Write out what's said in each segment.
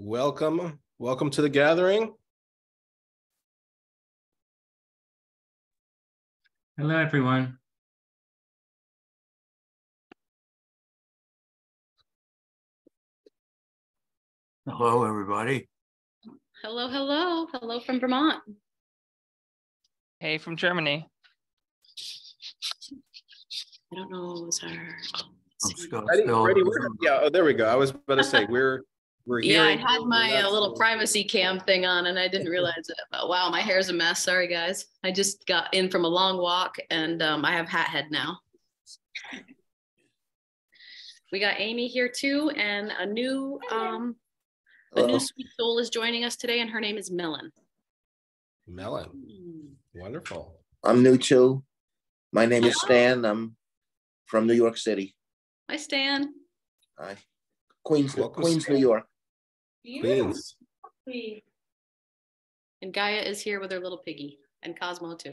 Welcome to the gathering. Hello, everyone. Hello, everybody. Hello, hello. Hello from Vermont. Hey, from Germany. I don't know, is our... I'm Scott. Ready, yeah, oh, there we go. I was about to say, we're here. Yeah, I had my little privacy cam thing on and I didn't realize it. But wow, my hair's a mess. Sorry, guys. I just got in from a long walk and I have hat head now. We got Amy here too, and a new sweet soul is joining us today, and her name is Melon. Melon, wonderful. I'm new too. My name is Stan. I'm from New York City. Hi, Stan. Hi. Queens, Welcome, New York. Queens. And Gaia is here with her little piggy, and Cosmo too.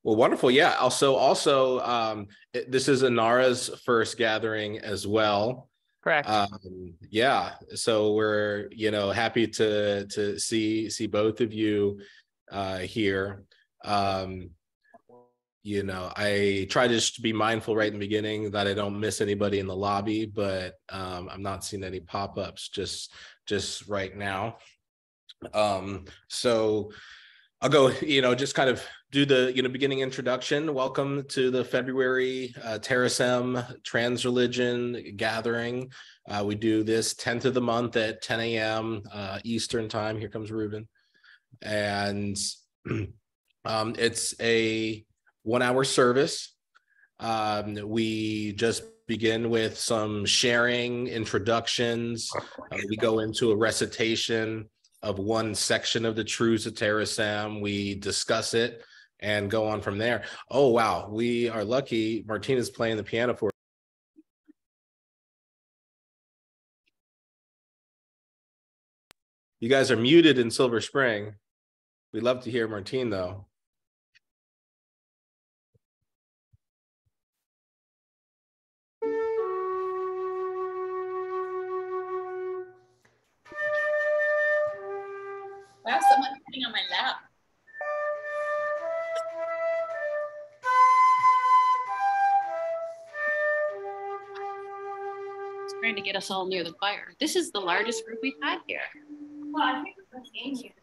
Well, wonderful. Yeah. Also, this is Inara's first gathering as well. Correct. Yeah. So we're happy to see both of you here. I try to just be mindful right in the beginning that I don't miss anybody in the lobby, but I'm not seeing any pop-ups just right now. So I'll go, just kind of do the, beginning introduction. Welcome to the February Terasem Trans Religion Gathering. We do this 10th of the month at 10 a.m. Eastern time. Here comes Ruben. And it's a 1-hour service. We just begin with some sharing, introductions. We go into a recitation of one section of the truths of Terasem. We discuss it and go on from there. Oh, wow. We are lucky. Martina's playing the piano for us. You guys are muted in Silver Spring. We'd love to hear Martine, though. Wow, someone's sitting on my lap. It's trying to get us all near the fire. This is the largest group we've had here. Well, I think it's Amy.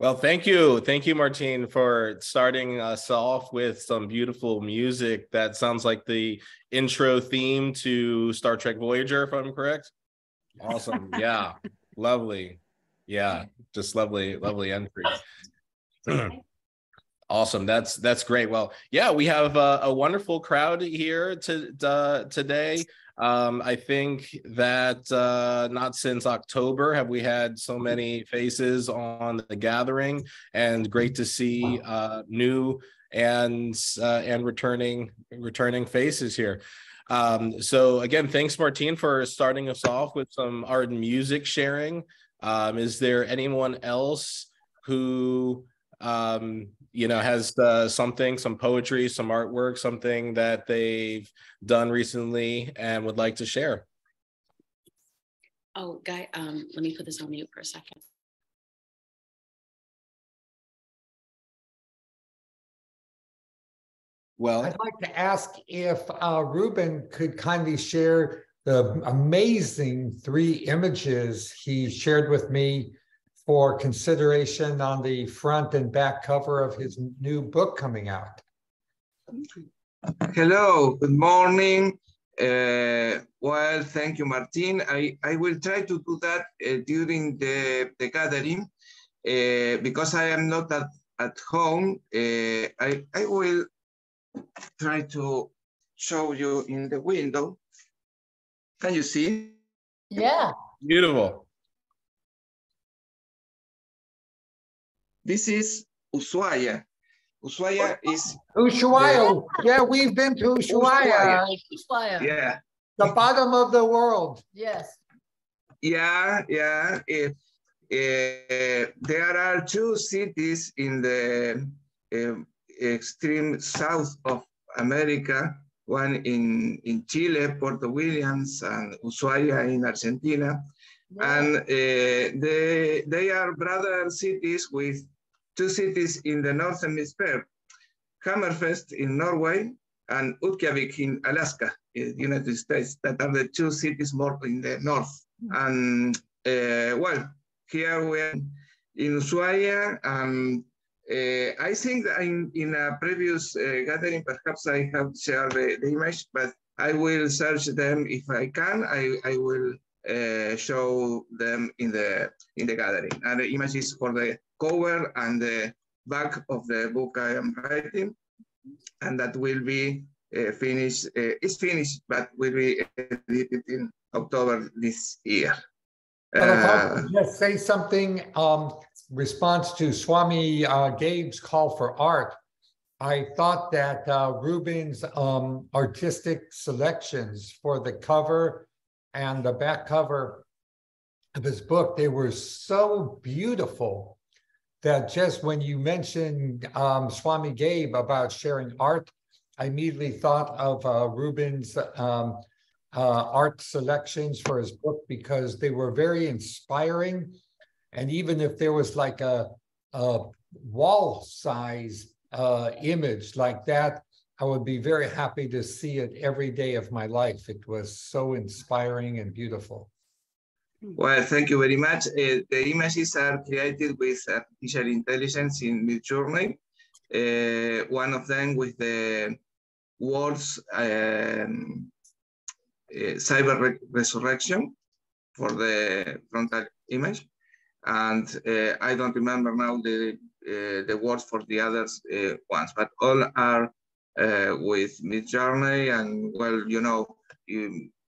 Well, thank you, Martine, for starting us off with some beautiful music. That sounds like the intro theme to Star Trek Voyager, if I'm correct. Awesome. Yeah. Lovely. Yeah. Just lovely entry. Awesome. That's great. Well, yeah, we have a wonderful crowd here today. I think that not since October have we had so many faces on the gathering, and great to see new and returning faces here. So again, thanks, Martine, for starting us off with some art and music sharing. Is there anyone else who has some poetry, some artwork, something that they've done recently and would like to share? Oh, Guy, let me put this on mute for a second. Well, I'd like to ask if Ruben could kindly share the amazing 3 images he shared with me for consideration on the front and back cover of his new book coming out. Hello, good morning. Well, thank you, Martin. I will try to do that during the gathering because I am not at home. I will try to show you in the window. Can you see? Yeah. beautiful. This is Ushuaia. Ushuaia is Ushuaia. Yeah, we've been to Ushuaia. yeah. The bottom of the world. Yes. Yeah. There are 2 cities in the extreme south of America, one in Chile, Puerto Williams, and Ushuaia in Argentina. Yeah. And they are brother cities with 2 cities in the Northern Hemisphere, Hammerfest in Norway and Utqiagvik in Alaska, in the United States, that are the 2 cities more in the north. And well, here we are in Ushuaia. I think that in a previous gathering, perhaps I have shared the image, but I will search them if I can. I will show them in the gathering. And the images for the cover and the back of the book I am writing, and that will be finished. It's finished, but will be edited in October this year. Well, if I could just say something, response to Swami Gabe's call for art, I thought that Ruben's artistic selections for the cover and the back cover of his book, they were so beautiful that just when you mentioned Swami Gabe about sharing art, I immediately thought of Ruben's art selections for his book because they were very inspiring. And even if there was like a wall size image like that, I would be very happy to see it every day of my life. It was so inspiring and beautiful. Well, thank you very much. The images are created with artificial intelligence in Midjourney. One of them with the words cyber resurrection for the frontal image. And I don't remember now the words for the others ones, but all are with Midjourney. And well, you know,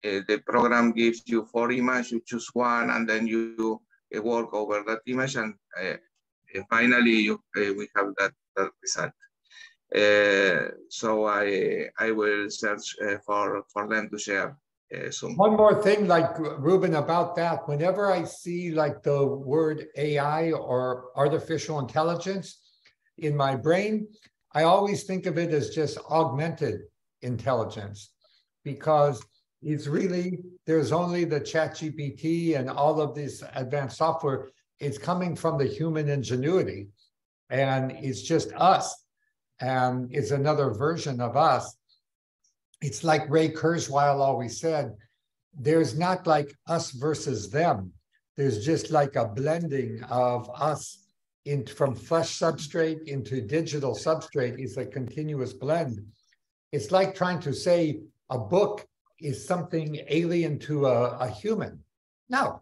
the program gives you 4 images, you choose one, and then you work over that image, and finally we have that result. So I will search for them to share soon. One more thing, like Ruben, about that, whenever I see like the word AI or artificial intelligence in my brain, I always think of it as just augmented intelligence, because it's really, there's only the ChatGPT and all of this advanced software. It's coming from the human ingenuity, and it's just us, and it's another version of us. It's like Ray Kurzweil always said, there's not like us versus them. There's just like a blending of us from flesh substrate into digital substrate. Is a continuous blend. It's like trying to say a book is something alien to a human. No,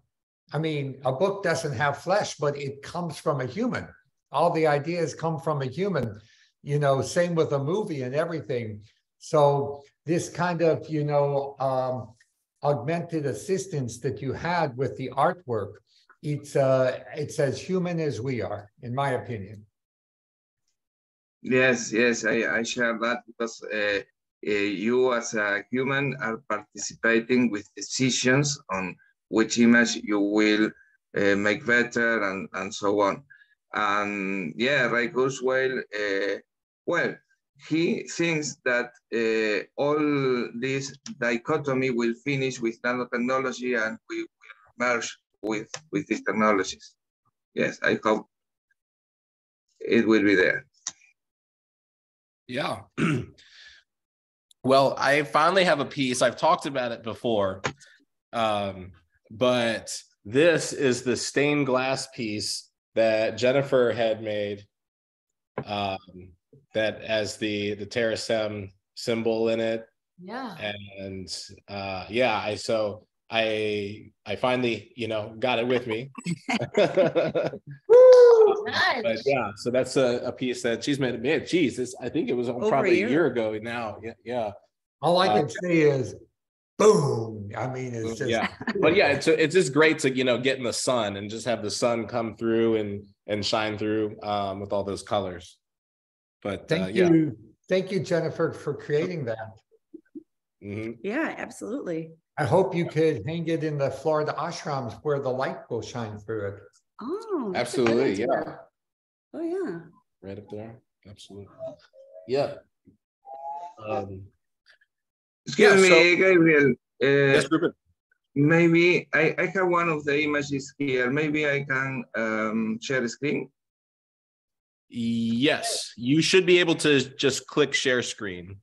I mean, a book doesn't have flesh, but it comes from a human. All the ideas come from a human, you know, same with a movie and everything. So this kind of, you know, augmented assistance that you had with the artwork, it's as human as we are, in my opinion. Yes, I share that because you as a human are participating with decisions on which image you will make better and so on. And yeah, Ray Kurzweil, well, he thinks that all this dichotomy will finish with nanotechnology and we will merge with these technologies. Yes, I hope it will be there. Yeah. Well, I finally have a piece. I've talked about it before, but this is the stained glass piece that Jennifer had made, that has the Terasem symbol in it. Yeah. And yeah, I finally, got it with me. But yeah, so that's a piece that she's made. Man, geez, I think it was probably a year ago now. Yeah. All I can say is, boom. I mean, it's just yeah. But yeah, it's just great to get in the sun and just have the sun come through and shine through with all those colors. But thank yeah. you, Jennifer, for creating that. Mm-hmm. Yeah, absolutely. I hope you could hang it in the Florida ashrams where the light will shine through it. Oh, absolutely. Yeah. Oh, yeah. Right up there. Absolutely. Yeah. Excuse me, Gabriel. Yes, Ruben. Maybe I have one of the images here. Maybe I can share the screen. Yes, you should be able to just click share screen.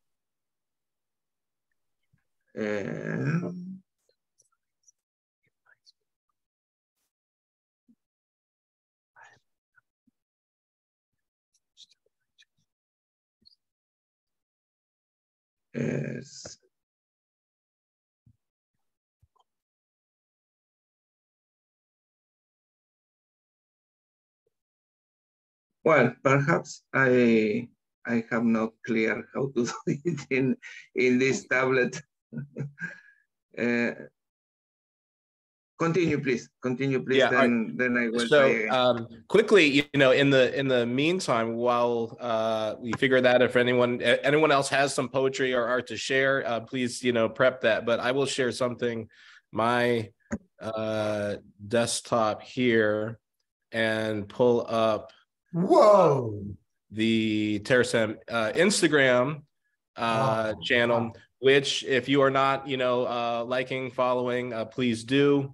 Yes. Well, perhaps I have not clear how to do it in this tablet. Continue, please. Continue, please. Yeah, then I will try again. Quickly, in the meantime, while we figure that, if anyone else has some poetry or art to share, please prep that. But I will share something. My desktop here and pull up. Whoa! The Terasem Instagram channel, which if you are not, liking, following, please do,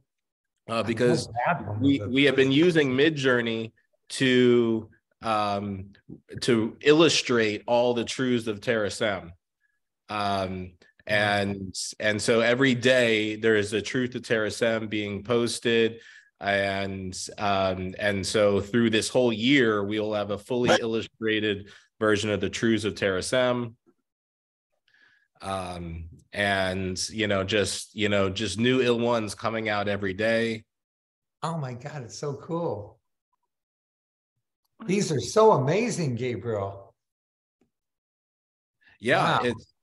because we have been using Midjourney to illustrate all the truths of Terasem. And so every day there is a truth of Terasem being posted. And so through this whole year, we will have a fully illustrated version of the truths of Terasem. And just new ill ones coming out every day. Oh my God, it's so cool. These are so amazing, Gabriel. Yeah, wow. It's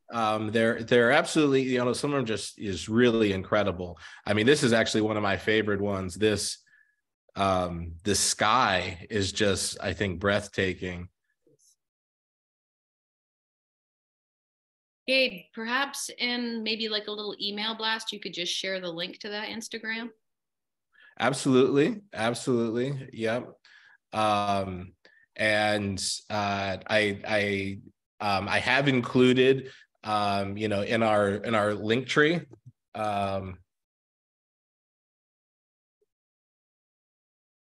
they're absolutely, some of them just is really incredible. I mean, this is actually one of my favorite ones. This the sky is just, I think, breathtaking. Gabe, perhaps in maybe like a little email blast, you could just share the link to that Instagram. Absolutely. Yep. And I have included, in our link tree,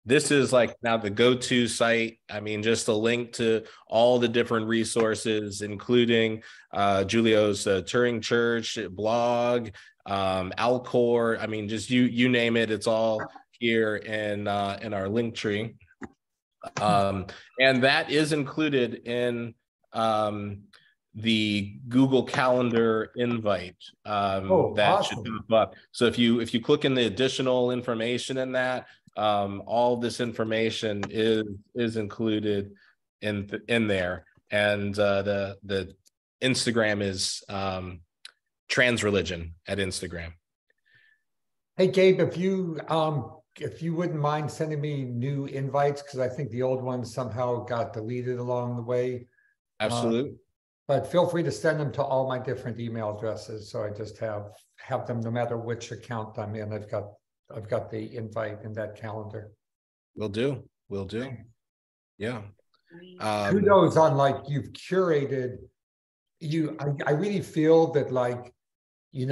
this is like now the go-to site. I mean, just a link to all the different resources, including Julio's Turing Church blog, Alcor. I mean, just you name it. It's all here in our link tree. And that is included in the Google Calendar invite that awesome. should pop up. So if you click in the additional information in that, all this information is included in there. And the Instagram is trans religion at Instagram. Hey Gabe, if you wouldn't mind sending me new invites, because I think the old ones somehow got deleted along the way. Absolutely. But feel free to send them to all my different email addresses, so I just have them no matter which account I'm in. I've got the invite in that calendar. Will do. Yeah. Kudos on you've curated. I really feel that in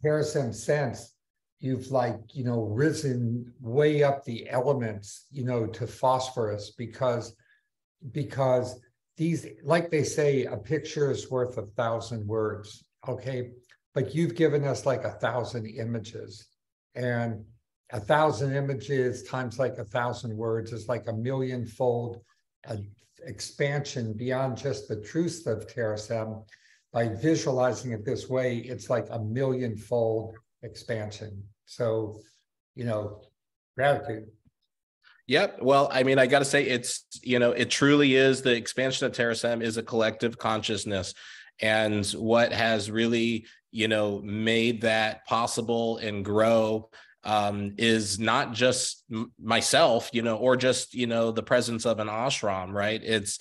Terasem's sense, you've risen way up the elements, to phosphorus because these, like they say, a picture is worth 1,000 words. Okay, but you've given us like 1,000 images, and 1,000 images times like 1,000 words is like a million-fold expansion beyond just the truth of Terasem. By visualizing it this way, it's like a million-fold expansion. So, gratitude. Yep. Well, I mean, I got to say, it's, it truly is, the expansion of Terasem is a collective consciousness. And what has really, made that possible and grow is not just myself, or just, the presence of an ashram, right? It's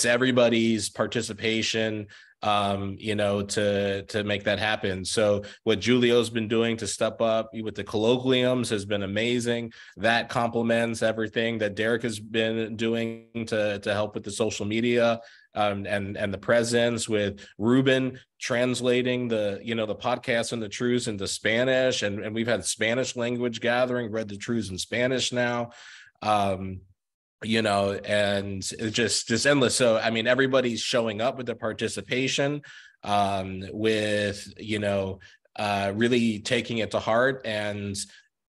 everybody's participation, to make that happen. So what Julio's been doing to step up with the colloquiums has been amazing. That complements everything that Derek has been doing to help with the social media. And the presence with Ruben translating the podcast and the truths into Spanish, and we've had Spanish language gathering, read the truths in Spanish now, and it's just endless. So I mean, everybody's showing up with their participation, with really taking it to heart, and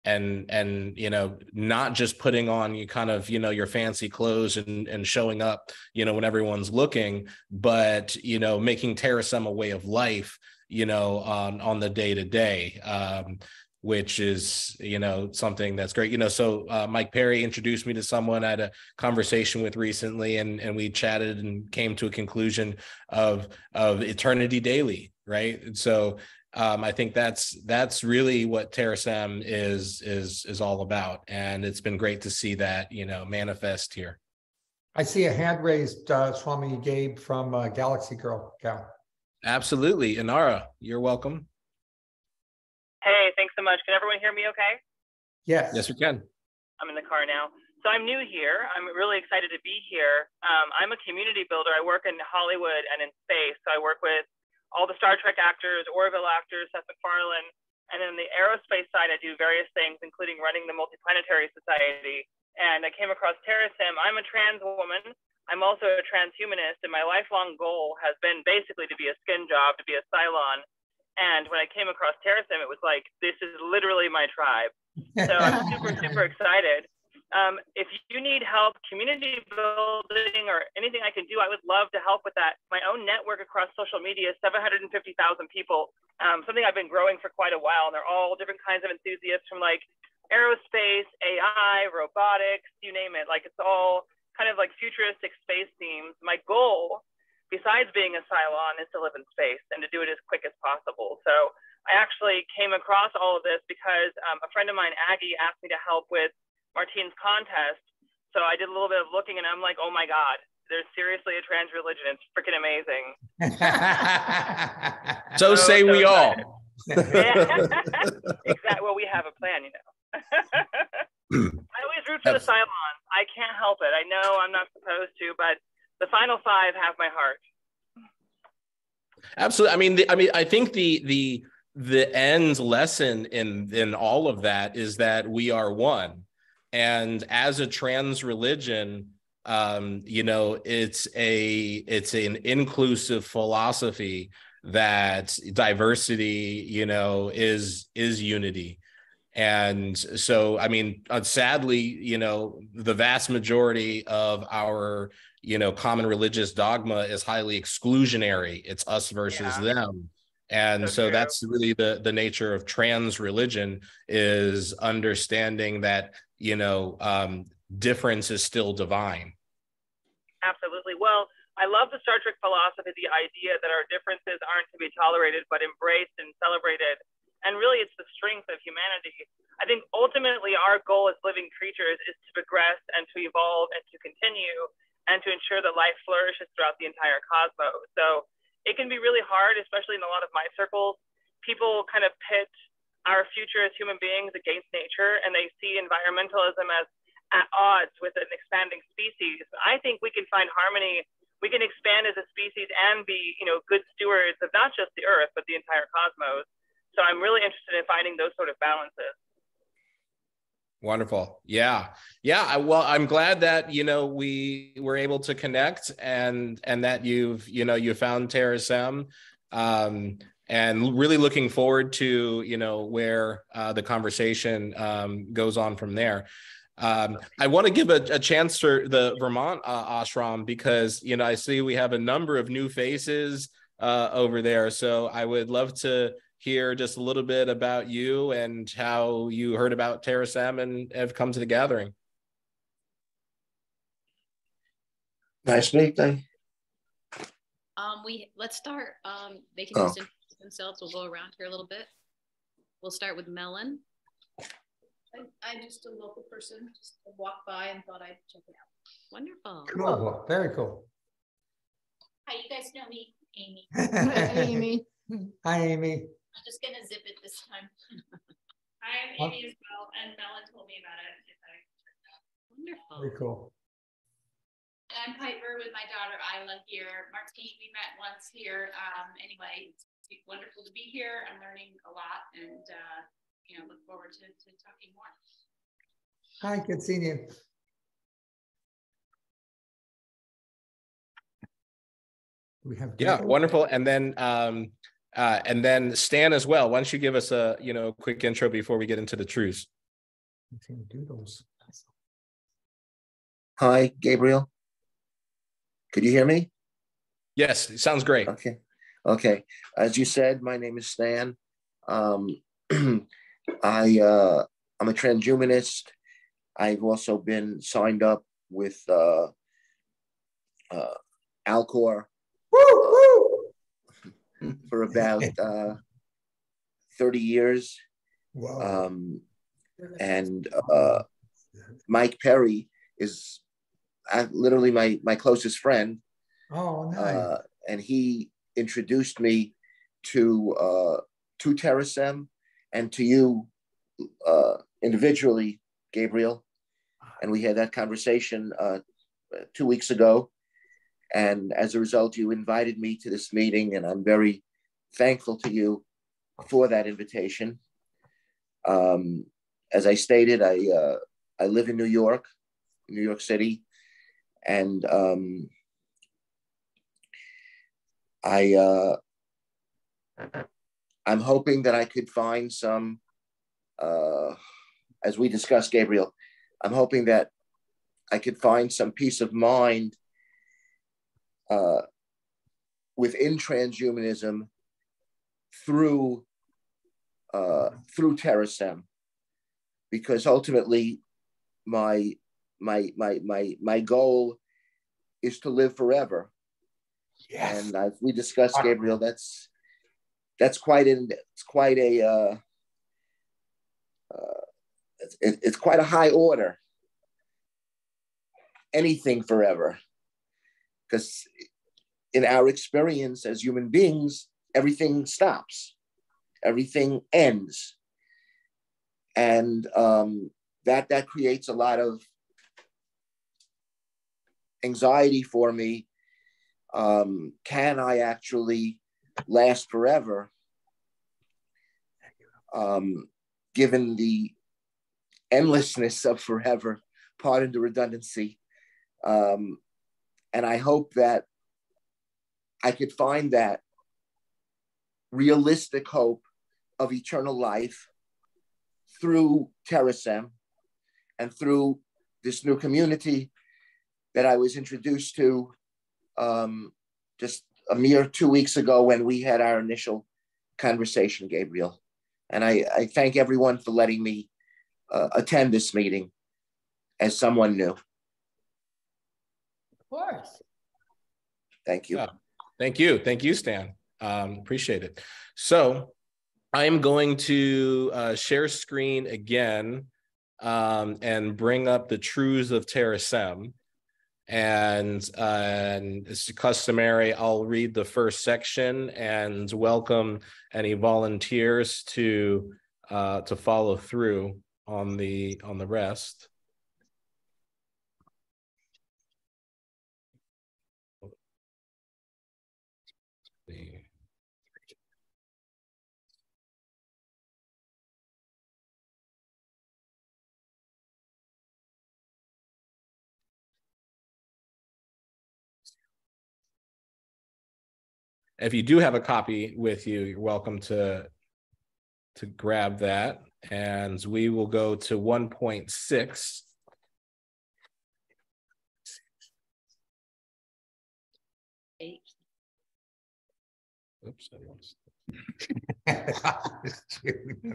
not just putting on your fancy clothes and showing up when everyone's looking, but making Terasem a way of life on the day-to-day, which is something that's great. So Mike Perry introduced me to someone I had a conversation with recently, and we chatted and came to a conclusion of eternity daily, right? And so I think that's really what Terasem is all about, and it's been great to see that manifest here. I see a hand raised, Swami Gabe from Galaxy Girl. Gal. Absolutely, Inara, you're welcome. Hey, thanks so much. Can everyone hear me okay? Yes. Yes, we can. I'm in the car now. So I'm new here. I'm really excited to be here. I'm a community builder. I work in Hollywood and in space. So I work with all the Star Trek actors, Orville actors, Seth MacFarlane. And then the aerospace side, I do various things, including running the Multiplanetary Society. And I came across Terasem. I'm a trans woman. I'm also a transhumanist. And my lifelong goal has been basically to be a skin job, to be a Cylon. And when I came across Terasem, it was like, this is literally my tribe. So I'm super, super excited. If you need help community building or anything I can do, I would love to help with that. My own network across social media is 750,000 people, something I've been growing for quite a while. And they're all different kinds of enthusiasts from like aerospace, AI, robotics, you name it. Like it's all kind of like futuristic space themes. My goal, besides being a Cylon, is to live in space and to do it as quick as possible. So I actually came across all of this because a friend of mine, Aggie, asked me to help with Martine's contest. So I did a little bit of looking and I'm like, oh my God, there's seriously a trans religion. It's freaking amazing. so say we all. Yeah. Exactly. Well, we have a plan, I always root for the Cylons. I can't help it. I know I'm not supposed to, but the final five have my heart. Absolutely. I mean, I think the end lesson in all of that is that we are one. And as a trans religion, it's an inclusive philosophy that diversity, is unity. And so, I mean, sadly, the vast majority of our, common religious dogma is highly exclusionary. It's us versus them. And so that's really the nature of trans religion, is understanding that, difference is still divine. Absolutely. Well, I love the Star Trek philosophy, the idea that our differences aren't to be tolerated, but embraced and celebrated. And really, it's the strength of humanity. I think ultimately our goal as living creatures is to progress and to evolve and to continue and to ensure that life flourishes throughout the entire cosmos. So it can be really hard, especially in a lot of my circles. People kind of pit our future as human beings against nature, and they see environmentalism as at odds with an expanding species. I think we can find harmony. We can expand as a species and be, good stewards of not just the Earth, but the entire cosmos. So I'm really interested in finding those sort of balances. Wonderful. Yeah. Well, I'm glad that, we were able to connect and that you found Terasem. and really looking forward to, you know, where the conversation goes on from there. I want to give a chance for the Vermont ashram, because, you know, I see we have a number of new faces over there. So I would love to hear just a little bit about you and how you heard about Terasem and have come to the gathering. Nice speak, then. Let's start. They can Oh. just introduce themselves. We'll go around here a little bit. We'll start with Melon. I'm just a local person, just walked by and thought I'd check it out. Wonderful. Cool. Very cool. Hi, you guys know me, Amy. Amy. Hi, Amy. I'm just gonna zip it this time. I'm Oh. Amy as well, and Melon told me about it. Wonderful. Very cool. And I'm Piper with my daughter Isla here. Martine, we met once here. Anyway, it's wonderful to be here. I'm learning a lot, and you know, look forward to talking more. Hi, good seeing you. We have Wonderful. And then Stan as well. Why don't you give us a, you know, quick intro before we get into the truths? Doodles. Hi, Gabriel. Could you hear me? Yes, it sounds great. Okay. Okay. As you said, my name is Stan. I'm a transhumanist. I've also been signed up with Alcor for about 30 years. Wow. And Mike Perry is literally my closest friend. Oh, nice. And he introduced me to Terasem and to you individually, Gabriel. And we had that conversation 2 weeks ago. And as a result, you invited me to this meeting, and I'm very thankful to you for that invitation. As I stated, I live in New York City, and I'm hoping that I could find some, as we discussed, Gabriel, I'm hoping that I could find some peace of mind within transhumanism through Terasem, because ultimately my goal is to live forever. Yes. And as we discussed, Gabriel, that's quite it's quite a high order. Anything forever, because in our experience as human beings, everything stops, everything ends, and that creates a lot of anxiety for me. Can I actually last forever? Given the endlessness of forever, pardon the redundancy. And I hope that I could find that realistic hope of eternal life through Terasem and through this new community that I was introduced to just a mere 2 weeks ago when we had our initial conversation, Gabriel. And I thank everyone for letting me attend this meeting as someone new. Of course. Thank you. Yeah. Thank you. Thank you, Stan. Appreciate it. So I'm going to share screen again and bring up the truths of Terasem. And it's customary, I'll read the first section and welcome any volunteers to follow through on the rest. If you do have a copy with you, you're welcome to grab that. And we will go to 1.6. Oops, I lost.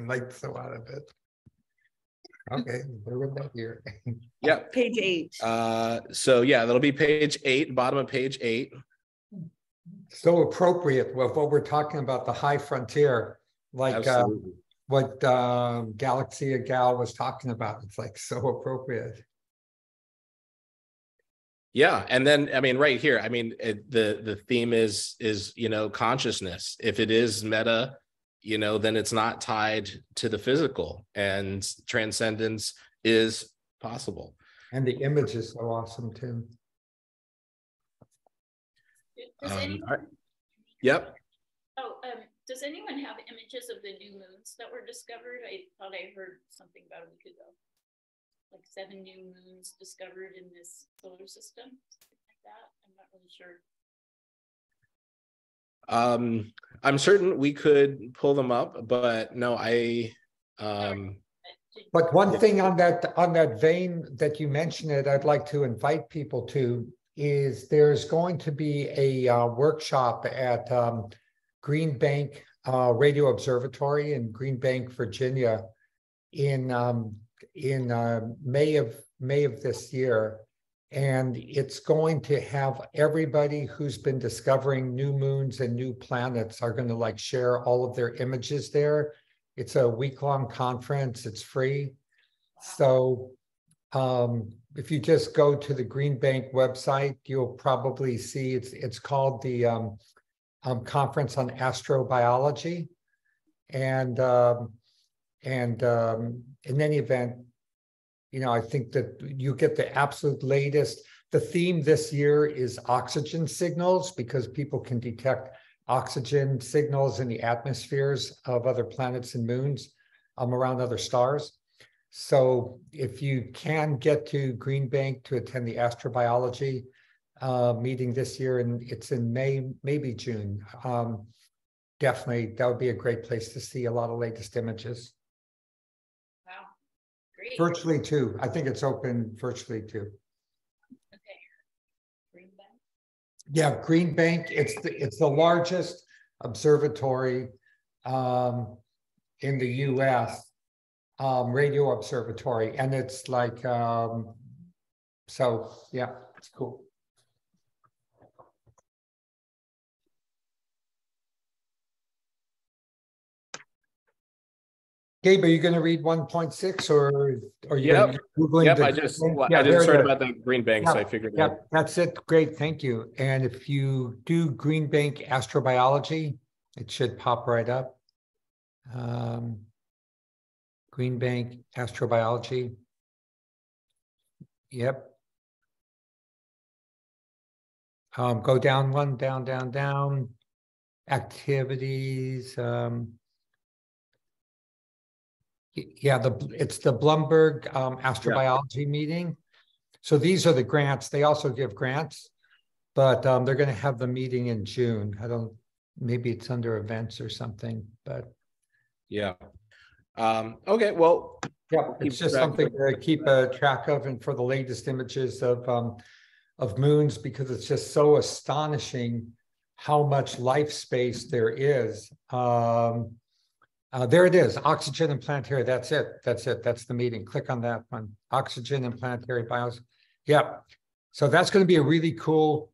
Like so out of it. Okay, where would that here? Yeah. Page 8. So yeah, that'll be page 8, bottom of page 8. So appropriate with what we're talking about, the high frontier, like what Galaxy of Gal was talking about. It's like so appropriate. Yeah, and then I mean, right here, I mean, the theme is consciousness. If it is meta, then it's not tied to the physical, and transcendence is possible. And the image is so awesome too. Yep. Does anyone have images of the new moons that were discovered? I thought I heard something about a week ago. Like 7 new moons discovered in this solar system, something like that. I'm not really sure. I'm certain we could pull them up, but no, But one thing on that vein that you mentioned it, I'd like to invite people to is there's going to be a workshop at Green Bank Radio Observatory in Green Bank, Virginia, in May of this year, and it's going to have everybody who's been discovering new moons and new planets are going to like share all of their images there. It's a week-long conference. It's free. So if you just go to the Green Bank website, you'll probably see it's called the Conference on Astrobiology. And in any event, I think that you get the absolute latest. The theme this year is oxygen signals, because people can detect oxygen signals in the atmospheres of other planets and moons around other stars. So if you can get to Green Bank to attend the astrobiology meeting this year, and it's in May, maybe June, definitely that would be a great place to see a lot of latest images. Wow, great. Virtually too. I think it's open virtually too. Okay. Green Bank. Yeah, Green Bank. It's the largest observatory in the U.S. Radio observatory, and it's like so. Yeah, it's cool. Gabe, are you going to read 1.6 or are you Googling? Yep, I just heard about the Green Bank, so I figured. Yeah, that's it. Great, thank you. And if you do Green Bank astrobiology, it should pop right up. Green Bank astrobiology. Yep. Go down one, down. Activities. Yeah, it's the Bloomberg astrobiology meeting. So these are the grants. They also give grants, but they're going to have the meeting in June. Maybe it's under events or something, but yeah. Okay, well, yeah, it's just something to keep track of, and for the latest images of moons, because it's just so astonishing how much life space there is. There it is, oxygen and planetary. That's it. That's the meeting. Click on that one. Oxygen and planetary bios. Yeah. So that's going to be a really cool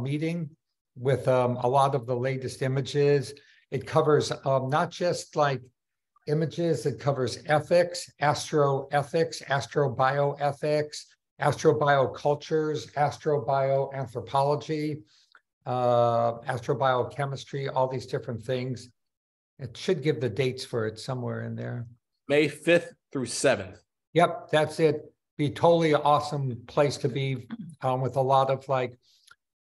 meeting with a lot of the latest images. It covers not just like images, it covers ethics, astroethics, astrobioethics, astrobiocultures, astrobioanthropology, astrobiochemistry, all these different things. It should give the dates for it somewhere in there. May 5th through 7th. Yep, that's it. Be totally awesome place to be with a lot of like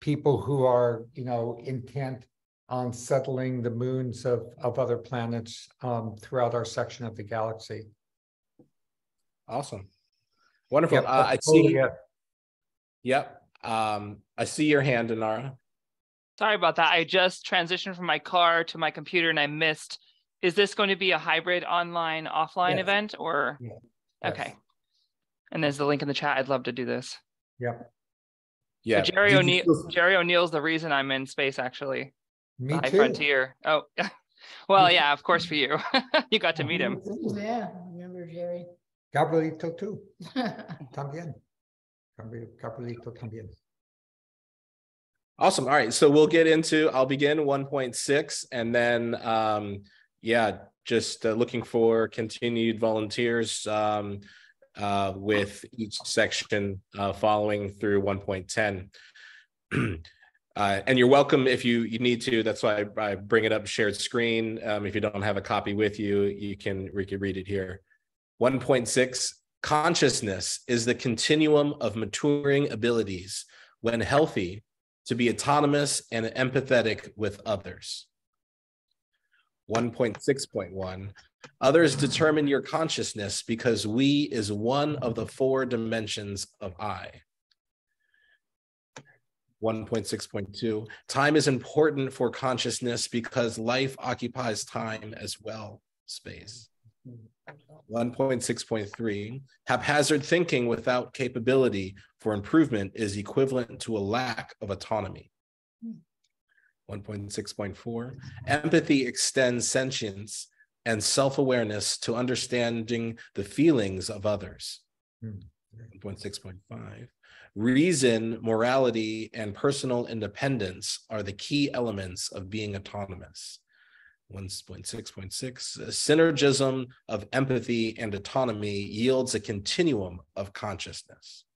people who are, intent on settling the moons of other planets throughout our section of the galaxy. Awesome. Wonderful. Yep, I see. Yep. I see your hand, Inara. Sorry about that. I just transitioned from my car to my computer and I missed. Is this going to be a hybrid online, offline Yes. event or? Yeah. Okay. Yes. And there's the link in the chat. I'd love to do this. Yep. Yeah. So Jerry Did you still- O'Neill's the reason I'm in space, actually. Me The High too. Frontier. Oh, well, Me yeah, of course for you. You got to meet him. Yeah, I remember Jerry. Gabrielito too. También. Gabrielito también. Awesome. All right. So we'll get into, I'll begin 1.6 and then, yeah, just looking for continued volunteers with each section following through 1.10. And you're welcome if you need to. That's why I bring it up shared screen. If you don't have a copy with you, you can read it here. 1.6, consciousness is the continuum of maturing abilities when healthy to be autonomous and empathetic with others. 1.6.1, others determine your consciousness because we is one of the 4 dimensions of I. 1.6.2, time is important for consciousness because life occupies time as well, space. 1.6.3, haphazard thinking without capability for improvement is equivalent to a lack of autonomy. 1.6.4, empathy extends sentience and self-awareness to understanding the feelings of others. 1.6.5, reason, morality, and personal independence are the key elements of being autonomous. 1.6.6, synergism of empathy and autonomy yields a continuum of consciousness.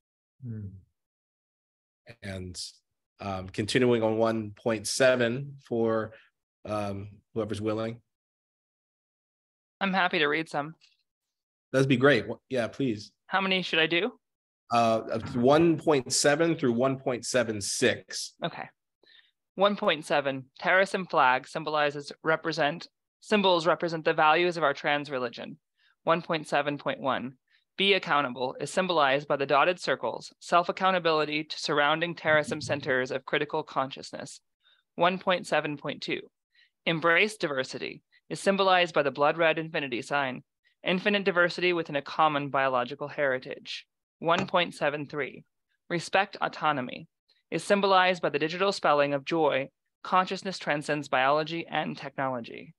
And continuing on 1.7 for whoever's willing. I'm happy to read some. That'd be great. Yeah, please. How many should I do? 1.7 through 1.76. Okay. 1.7, Terasem flag symbols represent the values of our trans religion. 1.7.1, be accountable is symbolized by the dotted circles, self-accountability to surrounding Terasem centers of critical consciousness. 1.7.2, embrace diversity is symbolized by the blood red infinity sign, infinite diversity within a common biological heritage. 1.73, respect autonomy is symbolized by the digital spelling of joy, consciousness transcends biology and technology.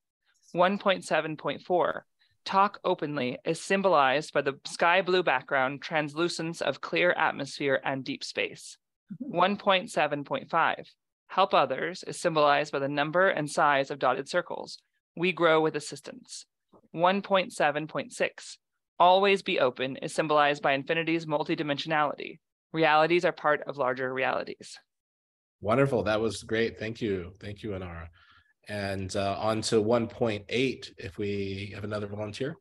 1.7.4, talk openly is symbolized by the sky blue background, translucence of clear atmosphere and deep space. 1.7.5, help others is symbolized by the number and size of dotted circles. We grow with assistance. 1.7.6, always be open is symbolized by infinity's multidimensionality. Realities are part of larger realities. Wonderful. That was great. Thank you. Thank you, Anara. And on to 1.8, if we have another volunteer.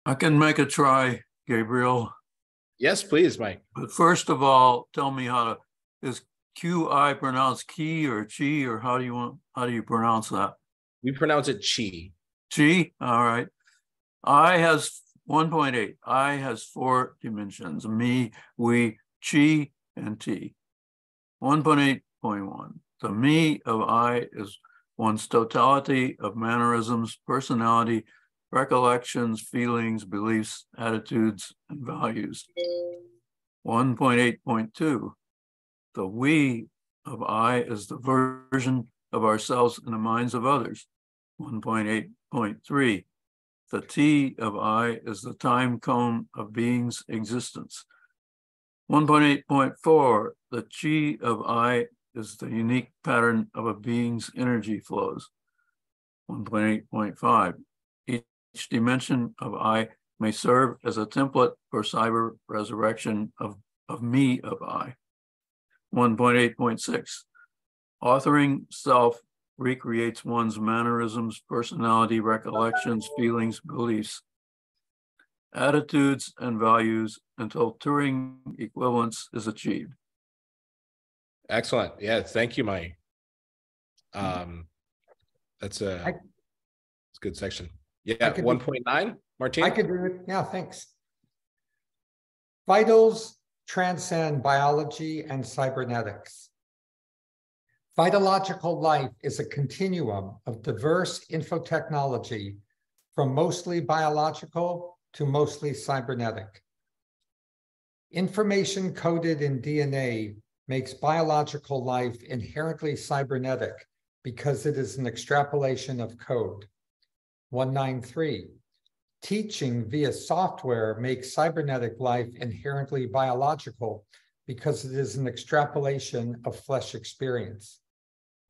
I can make a try, Gabriel. Yes, please, Mike. But first of all, tell me how to, is QI pronounced key or chi, or how do you pronounce that? We pronounce it chi. Chi, all right. I has 1.8. I has 4 dimensions, me, we, chi, and T. 1.8.1. The me of I is one's totality of mannerisms, personality, recollections, feelings, beliefs, attitudes, and values. 1.8.2. The we of I is the version of ourselves in the minds of others. 1.8.3. The T of I is the time cone of being's existence. 1.8.4, the Chi of I is the unique pattern of a being's energy flows. 1.8.5, each dimension of I may serve as a template for cyber resurrection of me of I. 1.8.6, authoring self recreates one's mannerisms, personality, recollections, feelings, beliefs, attitudes, and values until Turing equivalence is achieved. Excellent. Yeah, thank you, Mike. That's a good section. Yeah, 1.9, Martina? I could do it. Yeah, thanks. Vitals transcend biology and cybernetics. Vitalogical life is a continuum of diverse infotechnology from mostly biological to mostly cybernetic. Information coded in DNA makes biological life inherently cybernetic because it is an extrapolation of code. 193. Teaching via software makes cybernetic life inherently biological because it is an extrapolation of flesh experience.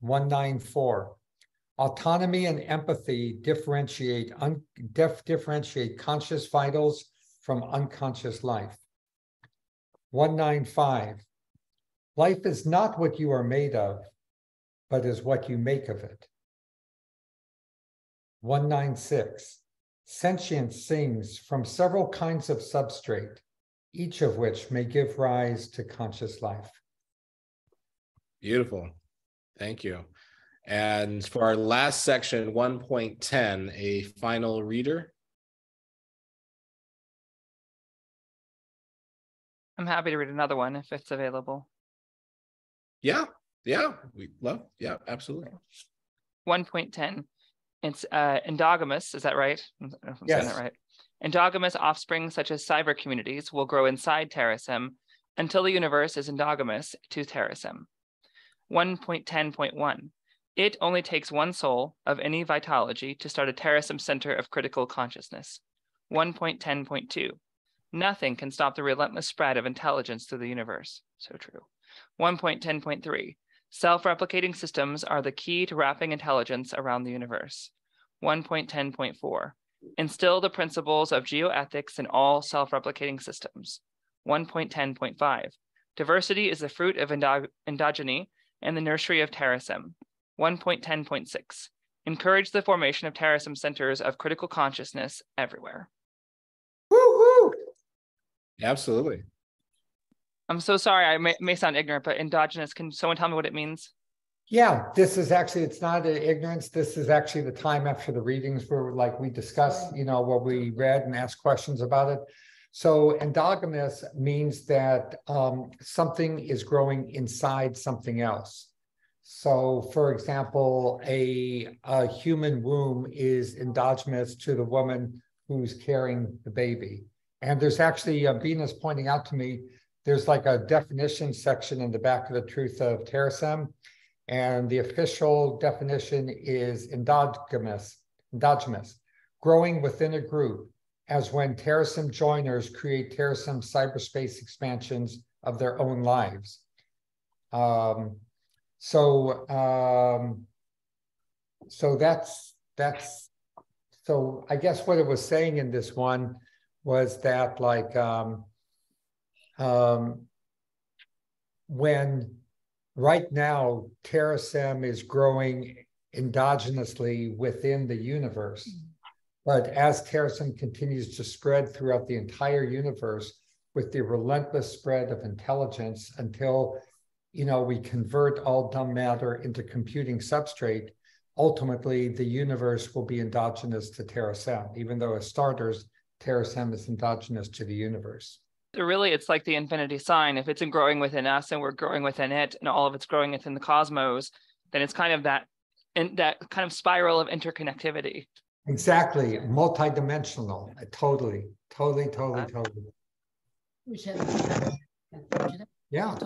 194. Autonomy and empathy differentiate conscious vitals from unconscious life. 195. Life is not what you are made of, but is what you make of it. 196. Sentience sings from several kinds of substrate, each of which may give rise to conscious life. Beautiful. Thank you. And for our last section, 1.10, a final reader. I'm happy to read another one if it's available. Yeah, we love, yeah, absolutely. 1.10. It's endogamous, is that right? I don't know if I'm saying that right. Endogamous offspring such as cyber communities will grow inside Terasem until the universe is endogamous to Terasem. 1.10.1. It only takes one soul of any vitology to start a Terasem center of critical consciousness. 1.10.2. Nothing can stop the relentless spread of intelligence through the universe. So true. 1.10.3. Self-replicating systems are the key to wrapping intelligence around the universe. 1.10.4. Instill the principles of geoethics in all self-replicating systems. 1.10.5. Diversity is the fruit of endogeny and the nursery of Terasem. 1.10.6. Encourage the formation of Terasem centers of critical consciousness everywhere. Woo-hoo! Absolutely. I'm so sorry, I may sound ignorant, but endogenous, can someone tell me what it means? Yeah, this is actually, it's not an ignorance. This is actually the time after the readings where like we discussed, you know, what we read and asked questions about it. So endogamous means that something is growing inside something else. So for example, a human womb is endogenous to the woman who's carrying the baby. And there's actually, Venus pointing out to me, there's like a definition section in the back of the Truth of Terasem. And the official definition is endogamous, growing within a group, as when Terasem joiners create Terasem cyberspace expansions of their own lives. So I guess what it was saying in this one was that like when right now Terasem is growing endogenously within the universe, but as Terasem continues to spread throughout the entire universe with the relentless spread of intelligence until, you know, we convert all dumb matter into computing substrate, ultimately the universe will be endogenous to Terasem, even though as starters, Terasem is endogenous to the universe. So really, it's like the infinity sign. If it's growing within us and we're growing within it, and all of it's growing within the cosmos, then it's kind of that kind of spiral of interconnectivity. Exactly, multidimensional. Totally. Yeah.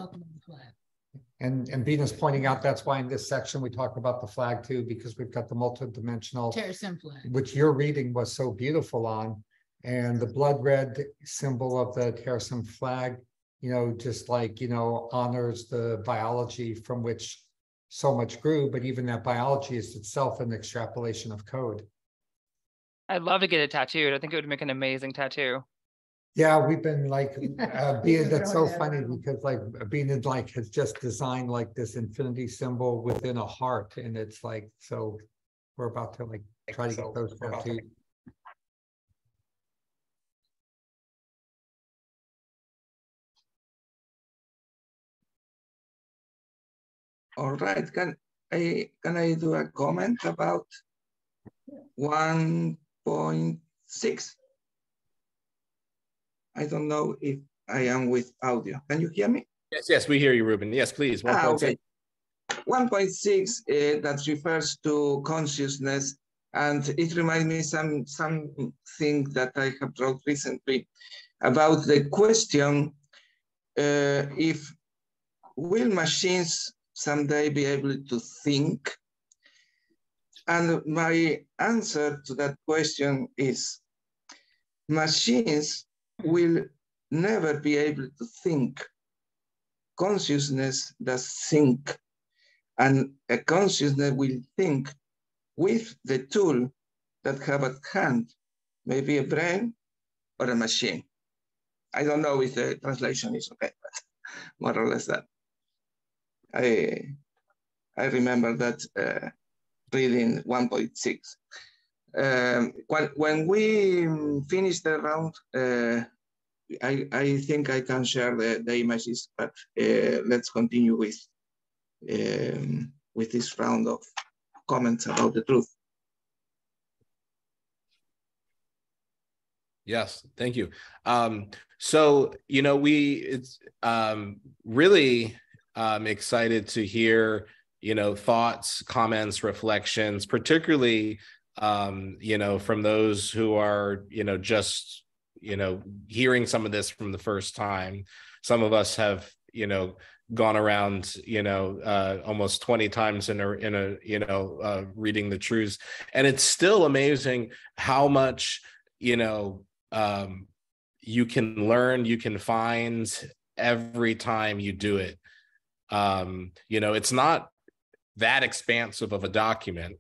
And Venus pointing out that's why in this section we talk about the flag too, because we've got the multidimensional Terasem flag, which your reading was so beautiful on, and the blood red symbol of the Terasem flag, you know, just like, you know, honors the biology from which so much grew, but even that biology is itself an extrapolation of code. I'd love to get it tattooed. I think it would make an amazing tattoo. Yeah, we've been like, being that's so funny because like being like has just designed like this infinity symbol within a heart, and it's like, so we're about to like try to get those tattooed. All right, can I do a comment about 1.6? I don't know if I am with audio. Can you hear me? Yes, we hear you, Ruben. Yes, please. 1.6. Okay. 1.6 that refers to consciousness, and it reminds me something that I have wrote recently about the question if will machines someday be able to think? And my answer to that question is machines will never be able to think. Consciousness does think, and a consciousness will think with the tool that have at hand, maybe a brain or a machine. I don't know if the translation is okay, but more or less that. I remember that reading 1.6. When we finish the round, I think I can share the images, but let's continue with this round of comments about the truth. Yes, thank you. So, it's really excited to hear, thoughts, comments, reflections, particularly, from those who are, just, hearing some of this from the first time. Some of us have, gone around, almost 20 times in a reading the truths. And it's still amazing how much, you can learn, you can find every time you do it. It's not that expansive of a document.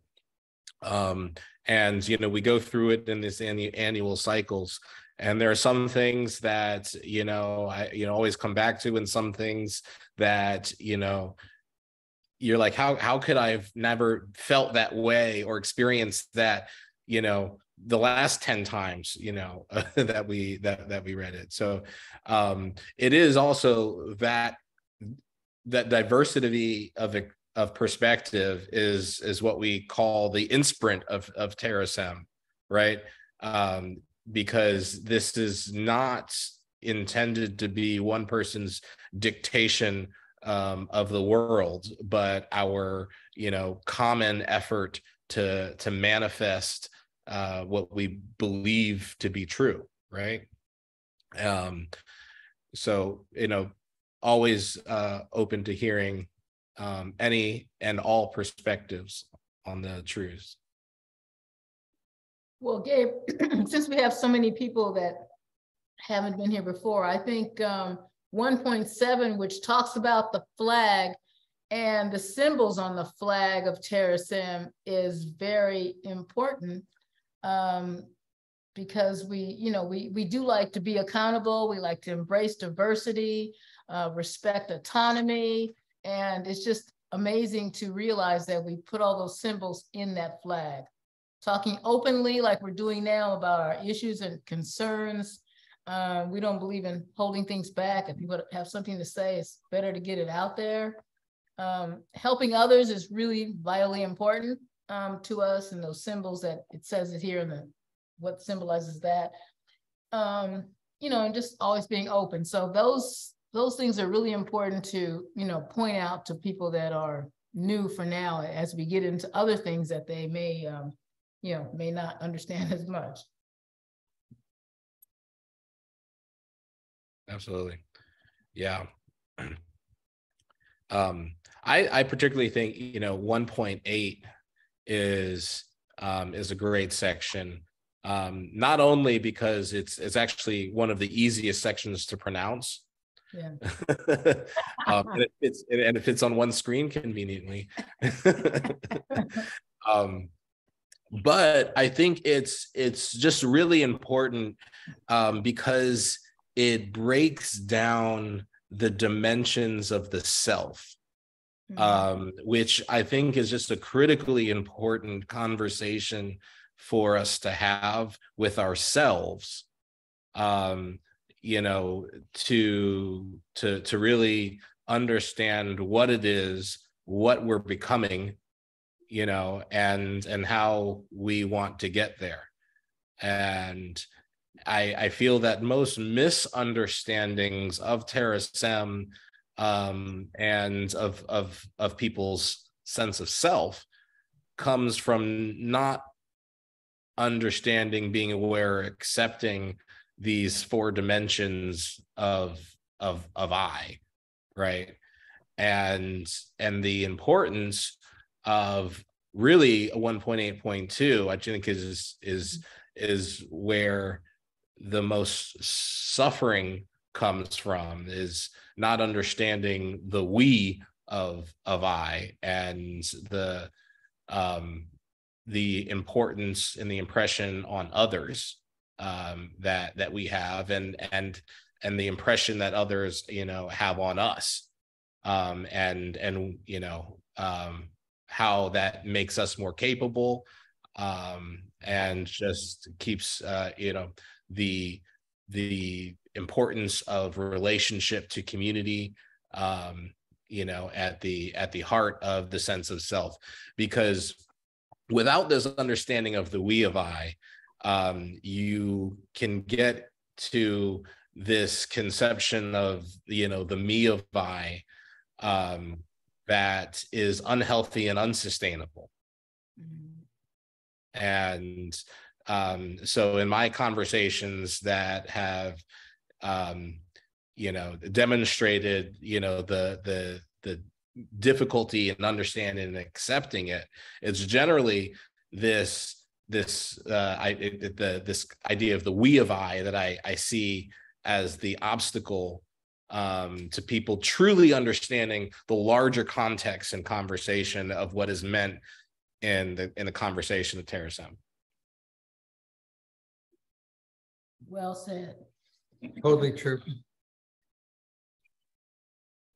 And, we go through it in this annual cycles. And there are some things that, I always come back to, and some things that, you're like, how could I have never felt that way or experienced that, the last 10 times, that we read it. So it is also that diversity of perspective is what we call the imprint of Terasem, right? Because this is not intended to be one person's dictation of the world, but our common effort to manifest what we believe to be true, right? So always open to hearing any and all perspectives on the truths. Well, Gabe, since we have so many people that haven't been here before, I think 1.7, which talks about the flag and the symbols on the flag of Terasem, is very important because we do like to be accountable. We like to embrace diversity, respect autonomy, and it's just amazing to realize that we put all those symbols in that flag. Talking openly like we're doing now about our issues and concerns. We don't believe in holding things back. If people have something to say, it's better to get it out there. Helping others is really vitally important to us, and those symbols that it says it here and what symbolizes that. And just always being open. So those things are really important to, point out to people that are new for now as we get into other things that they may not understand as much. Absolutely. Yeah. I particularly think, 1.8 is a great section. Not only because it's actually one of the easiest sections to pronounce. Yeah. And it fits on one screen conveniently. But I think it's just really important because it breaks down the dimensions of the self, which I think is just a critically important conversation for us to have with ourselves, to really understand what it is, what we're becoming, and how we want to get there. And I feel that most misunderstandings of Terasem and of people's sense of self comes from not understanding, being aware, accepting these 4 dimensions of I, right? And the importance of really 1.8.2, I think is where the most suffering comes from, is not understanding the we of I, and the importance and the impression on others that we have, and the impression that others, have on us, and how that makes us more capable, and just keeps the importance of relationship to community, at the heart of the sense of self. Because without this understanding of the we of I, you can get to this conception of, the me of I, that is unhealthy and unsustainable. And so in my conversations that have, demonstrated, the difficulty in understanding and accepting it, it's generally this idea of the we of I that I see as the obstacle to people truly understanding the larger context and conversation of what is meant in the conversation of Terasem. Well said. Totally true.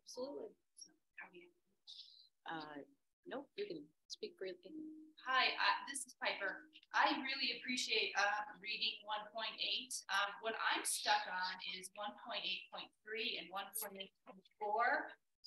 Absolutely. Nope, you can speak freely. Hi, this is Piper. I really appreciate reading 1.8. What I'm stuck on is 1.8.3 and 1.8.4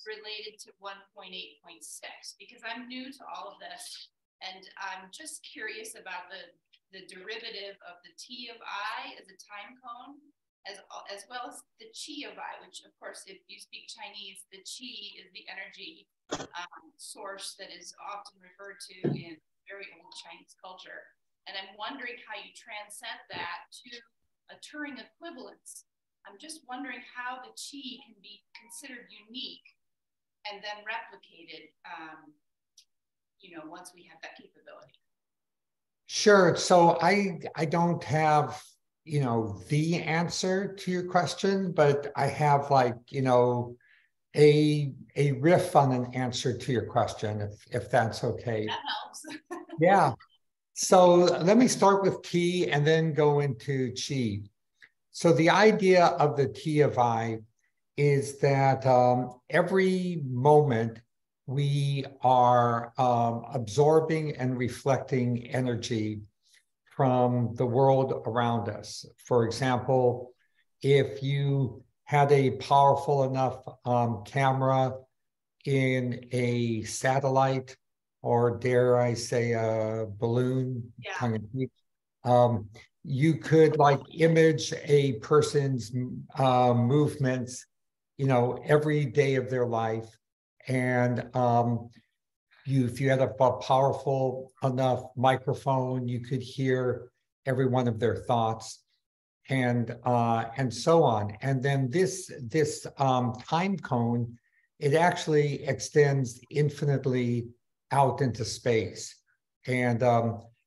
related to 1.8.6, because I'm new to all of this, and I'm just curious about the derivative of the T of I as a time cone, as well as the Qi of I, which, of course, if you speak Chinese, the Qi is the energy source that is often referred to in very old Chinese culture. And I'm wondering how you transcend that to a Turing equivalence. I'm just wondering how the Qi can be considered unique and then replicated, once we have that capability. Sure. So I don't have, the answer to your question, but I have a riff on an answer to your question, if that's okay. That helps. Yeah. So let me start with T and then go into Qi. So the idea of the T of I is that every moment we are absorbing and reflecting energy from the world around us. For example, if you had a powerful enough camera in a satellite, or dare I say a balloon, you could image a person's movements, every day of their life. And if you had a powerful enough microphone, you could hear every one of their thoughts, and so on. And then this time cone, it actually extends infinitely out into space. And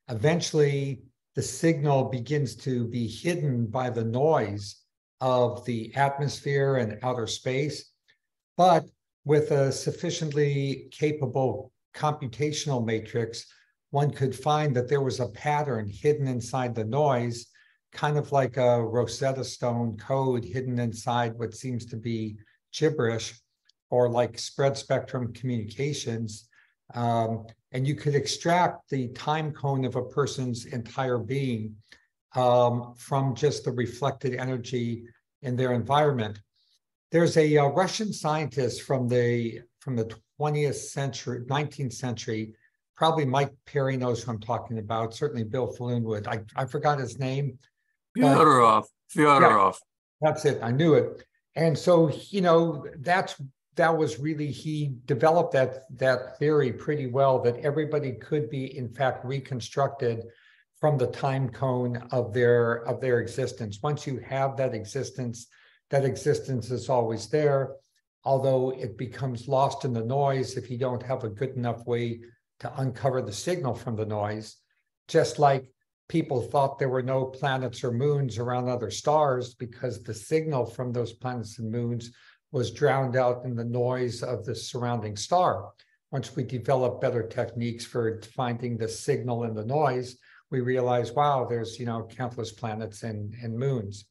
eventually the signal begins to be hidden by the noise of the atmosphere and outer space. But with a sufficiently capable computational matrix, one could find that there was a pattern hidden inside the noise, kind of like a Rosetta Stone code hidden inside what seems to be gibberish, or like spread spectrum communications. And you could extract the time cone of a person's entire being from just the reflected energy in their environment. There's a Russian scientist from the 20th century, 19th century, probably Mike Perry knows who I'm talking about, certainly Bill Falloon would. I forgot his name, Fyodorov. Yeah, that's it. I knew it. And so, you know, that was really, he developed that theory pretty well, that everybody could be in fact reconstructed from the time cone of their existence. Once you have that existence is always there, although it becomes lost in the noise if you don't have a good enough way to uncover the signal from the noise. Just like people thought there were no planets or moons around other stars because the signal from those planets and moons was drowned out in the noise of the surrounding star. Once we developed better techniques for finding the signal in the noise, we realized, wow, there's, you know, countless planets and moons.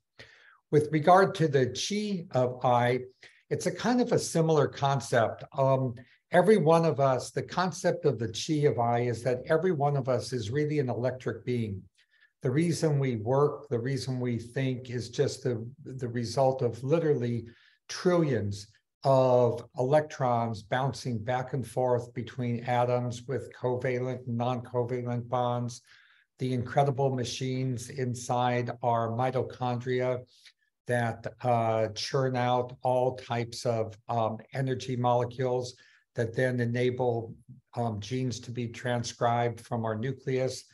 With regard to the chi of I, it's a kind of a similar concept. Every one of us, the concept of the chi of I is that every one of us is really an electric being. The reason we work, the reason we think is just the result of literally trillions of electrons bouncing back and forth between atoms with covalent and non-covalent bonds, the incredible machines inside our mitochondria that churn out all types of energy molecules that then enable genes to be transcribed from our nucleus.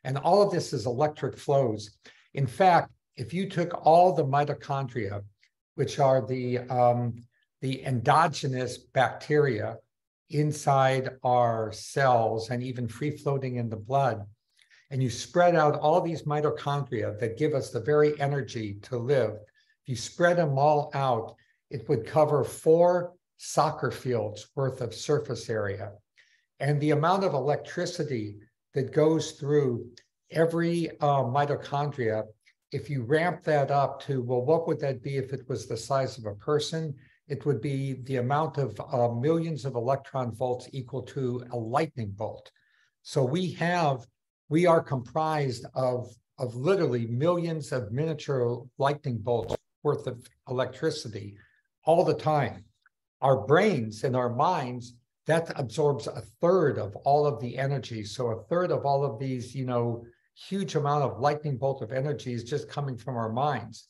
And all of this is electric flows. In fact, if you took all the mitochondria, which are the endogenous bacteria inside our cells and even free floating in the blood, and you spread out all these mitochondria that give us the very energy to live, if you spread them all out, it would cover 4 soccer fields worth of surface area. And the amount of electricity that goes through every mitochondria, if you ramp that up to, well, what would that be if it was the size of a person? It would be the amount of millions of electron volts equal to a lightning bolt. So we are comprised of literally millions of miniature lightning bolts worth of electricity all the time. Our brains and our minds, that absorbs 1/3 of all of the energy. So 1/3 of all of these, you know, huge amount of lightning bolt of energy is just coming from our minds.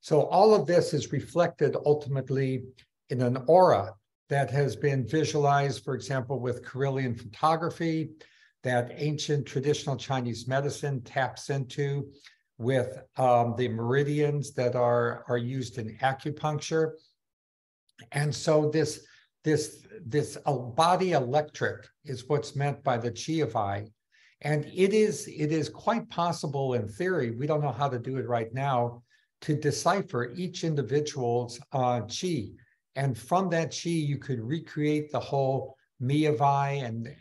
So all of this is reflected ultimately in an aura that has been visualized, for example, with Carillion photography, that ancient traditional Chinese medicine taps into with the meridians that are used in acupuncture. And so this body electric is what's meant by the chi of I. And it is quite possible in theory, we don't know how to do it right now, to decipher each individual's chi. And from that chi, you could recreate the whole me of I and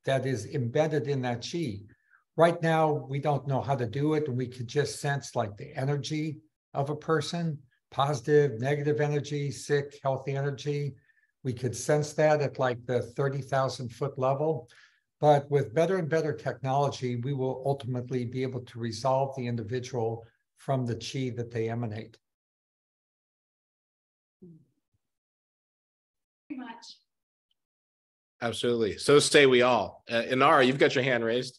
that is embedded in that chi. Right now, we don't know how to do it, and we could just sense like the energy of a person, positive, negative energy, sick, healthy energy. We could sense that at like the 30,000 foot level. But with better and better technology, we will ultimately be able to resolve the individual from the chi that they emanate. Very much. Absolutely. So say we all. Inara, you've got your hand raised.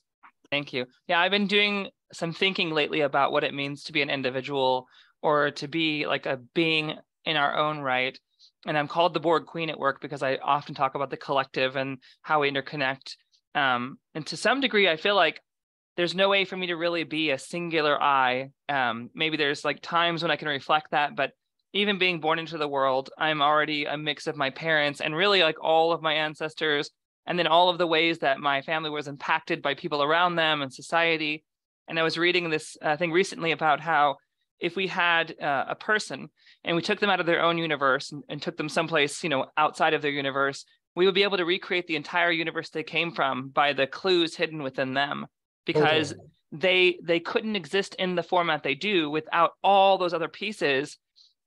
Thank you. Yeah, I've been doing some thinking lately about what it means to be an individual or to be like a being in our own right. And I'm called the Borg Queen at work because I often talk about the collective and how we interconnect. And to some degree, I feel like there's no way for me to really be a singular I. Maybe there's like times when I can reflect that, but even being born into the world, I'm already a mix of my parents and really like all of my ancestors, and then all of the ways that my family was impacted by people around them and society. And I was reading this thing recently about how if we had a person and we took them out of their own universe and took them someplace, you know, outside of their universe, we would be able to recreate the entire universe they came from by the clues hidden within them, because they couldn't exist in the format they do without all those other pieces.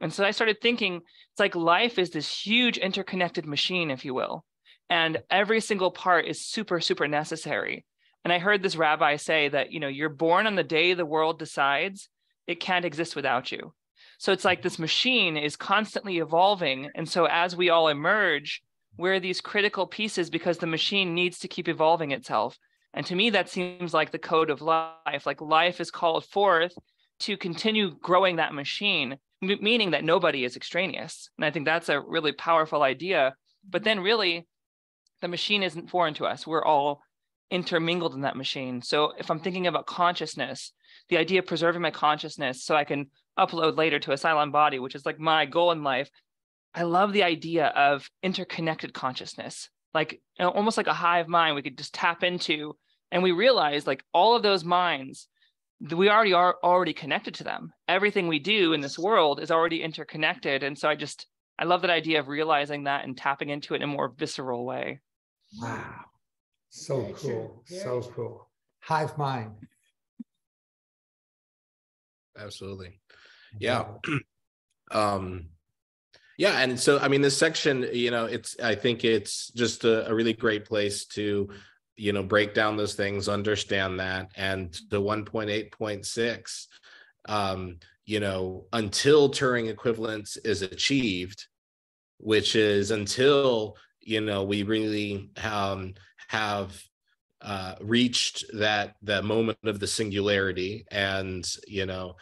And so I started thinking, it's like life is this huge interconnected machine, if you will, and every single part is super, super necessary. And I heard this rabbi say that, you know, you're born on the day the world decides it can't exist without you. So it's like this machine is constantly evolving. And so as we all emerge, we're these critical pieces because the machine needs to keep evolving itself. And to me, that seems like the code of life. Like life is called forth to continue growing that machine, meaning that nobody is extraneous. And I think that's a really powerful idea. But then really, the machine isn't foreign to us. We're all intermingled in that machine. So if I'm thinking about consciousness, the idea of preserving my consciousness so I can upload later to a silent body, which is like my goal in life, I love the idea of interconnected consciousness, like almost like a hive mind we could just tap into. And we realize like all of those minds, we already are already connected to them. Everything we do in this world is already interconnected. And so I love that idea of realizing that and tapping into it in a more visceral way. Wow. So cool. So cool. Hive mind. Absolutely. Yeah. Yeah. And so, I mean, this section, I think it's just a really great place to, break down those things, understand that. And the 1.8.6, until Turing equivalence is achieved, which is until, we really have reached that moment of the singularity, and the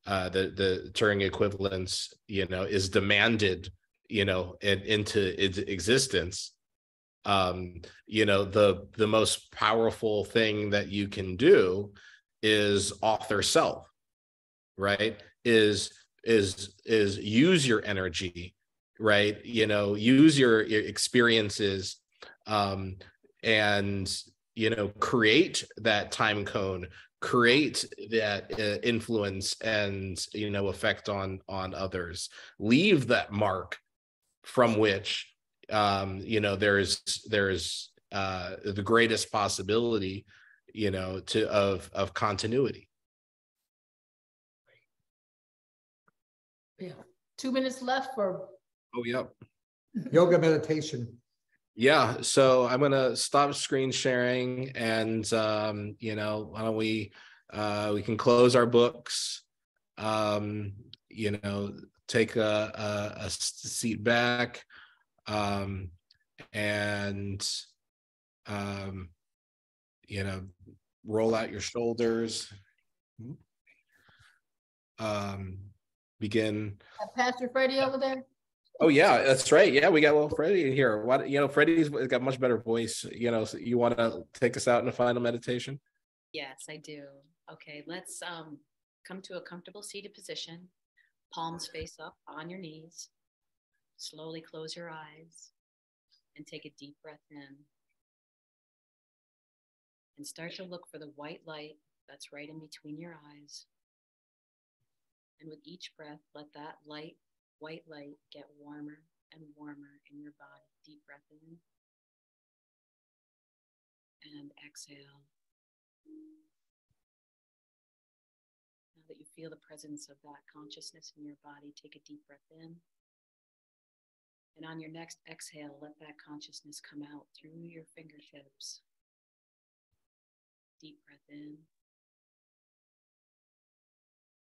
Turing equivalence is demanded into existence. The most powerful thing that you can do is author self, right? Is use your energy, right? Use your experiences, and create that time cone, create that influence and effect on others. Leave that mark from which there's the greatest possibility of continuity. Yeah. 2 minutes left for Yep. Yoga meditation. Yeah, so I'm gonna stop screen sharing, and why don't we can close our books, take a seat back, and roll out your shoulders. Begin. Pastor Freddie over there. Oh yeah, that's right. Yeah, we got Freddie here. What Freddie's got much better voice. So you want to take us out in a final meditation? Yes, I do. Okay, let's come to a comfortable seated position. Palms face up on your knees. Slowly close your eyes and take a deep breath in. And start to look for the white light that's right in between your eyes. And with each breath, let that white light get warmer and warmer in your body. Deep breath in and exhale. Now that you feel the presence of that consciousness in your body, take a deep breath in. And on your next exhale, let that consciousness come out through your fingertips. Deep breath in.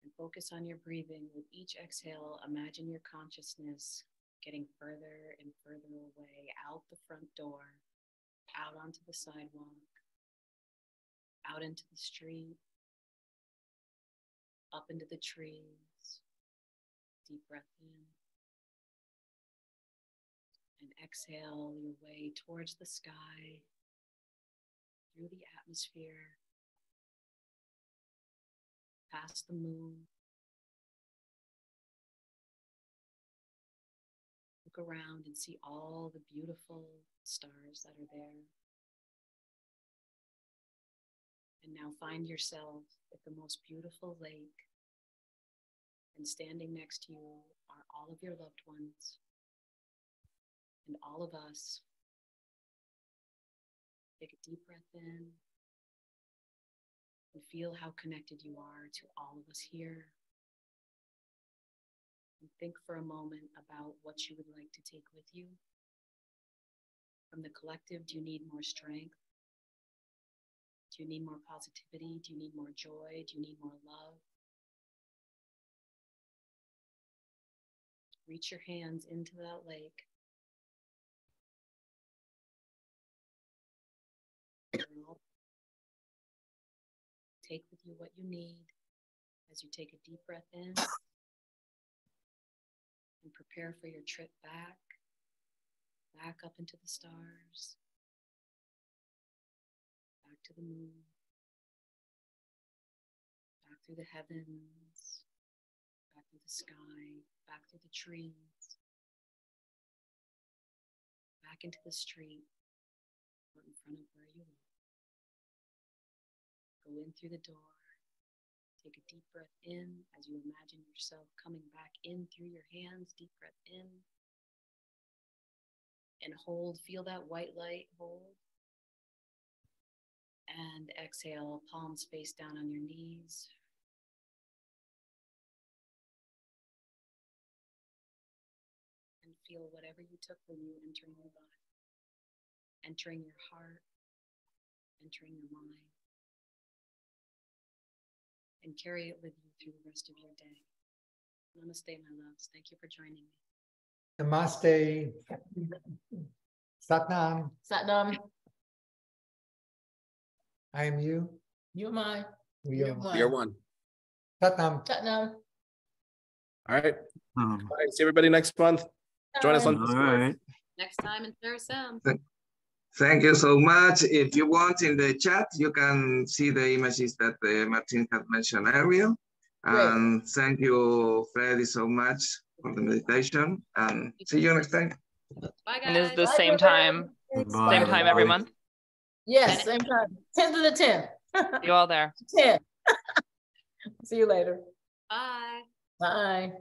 And focus on your breathing. With each exhale, imagine your consciousness getting further and further away, out the front door, out onto the sidewalk, out into the street, up into the trees. Deep breath in. And exhale your way towards the sky, through the atmosphere, past the moon. Look around and see all the beautiful stars that are there. And now find yourself at the most beautiful lake. And standing next to you are all of your loved ones and all of us. Take a deep breath in and feel how connected you are to all of us here. And think for a moment about what you would like to take with you. From the collective, do you need more strength? Do you need more positivity? Do you need more joy? Do you need more love? Reach your hands into that lake. Take with you what you need. as you take a deep breath in and prepare for your trip back up into the stars, back to the moon, back through the heavens, back through the sky, back through the trees, back into the street, or in front of where you are. Go in through the door. Take a deep breath in as you imagine yourself coming back in through your hands. Deep breath in. And hold. Feel that white light. Hold. And exhale, palms face down on your knees. And feel whatever you took with you entering your body, entering your heart, entering your mind. And carry it with you through the rest of your day. Namaste, my loves. Thank you for joining me. Namaste. Satnam. Satnam. I am you. You am I. We are We are one. Satnam. Satnam. All right. All right. See everybody next month. Join us on All Discord. right. Next time in Terasem. Thank you so much. If you want in the chat, you can see the images that Martin had mentioned earlier. And thank you, Freddie, so much for the meditation. And see you next time. Bye, guys. And is the Bye, same time, Bye, same time every everybody. month? Yes, same time. 10 to the 10. See you all there. 10. See you later. Bye. Bye.